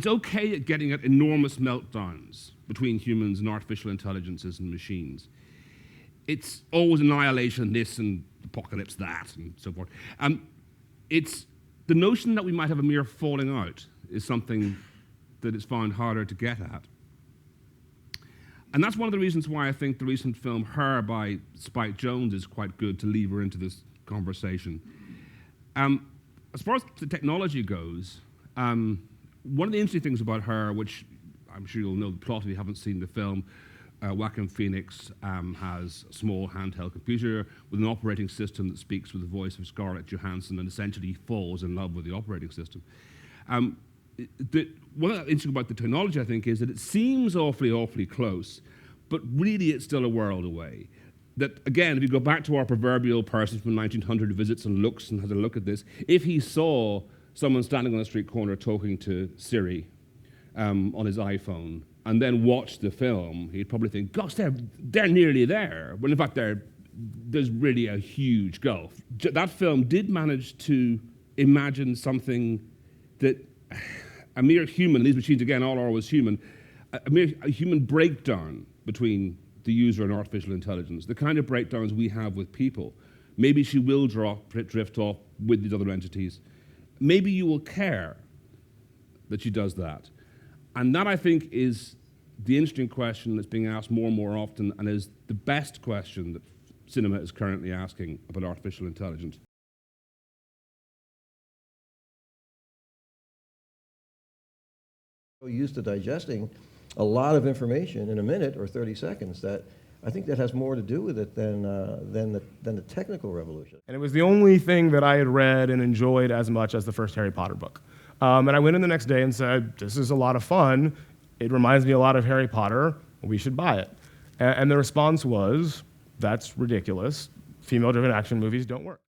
it's okay at getting at enormous meltdowns between humans and artificial intelligences and machines. It's always annihilation this and apocalypse that and so forth. It's the notion that we might have a mere falling out is something that is found harder to get at. And that's one of the reasons why I think the recent film Her by Spike Jonze is quite good to lever into this conversation. As far as the technology goes, one of the interesting things about Her, which I'm sure you'll know the plot if you haven't seen the film, Joaquin Phoenix has a small handheld computer with an operating system that speaks with the voice of Scarlett Johansson and essentially falls in love with the operating system. One of the interesting about the technology, I think, is that it seems awfully close, but really it's still a world away. That, again, if you go back to our proverbial person from 1900 who visits and looks and has a look at this, if he saw someone standing on a street corner talking to Siri on his iPhone and then watched the film, he'd probably think, gosh, they're nearly there. When in fact, there's really a huge gulf. That film did manage to imagine something that a mere human, these machines again all are always human, a human breakdown between the user and artificial intelligence, the kind of breakdowns we have with people. Maybe she will drift off with these other entities. Maybe you will care that she does that. And that, I think, is the interesting question that's being asked more and more often and is the best question that cinema is currently asking about artificial intelligence. Used to digesting a lot of information in a minute or 30 seconds. That I think that has more to do with it than the technical revolution. And it was the only thing that I had read and enjoyed as much as the first Harry Potter book. And I went in the next day and said, this is a lot of fun. It reminds me a lot of Harry Potter. We should buy it. And the response was, that's ridiculous. Female-driven action movies don't work.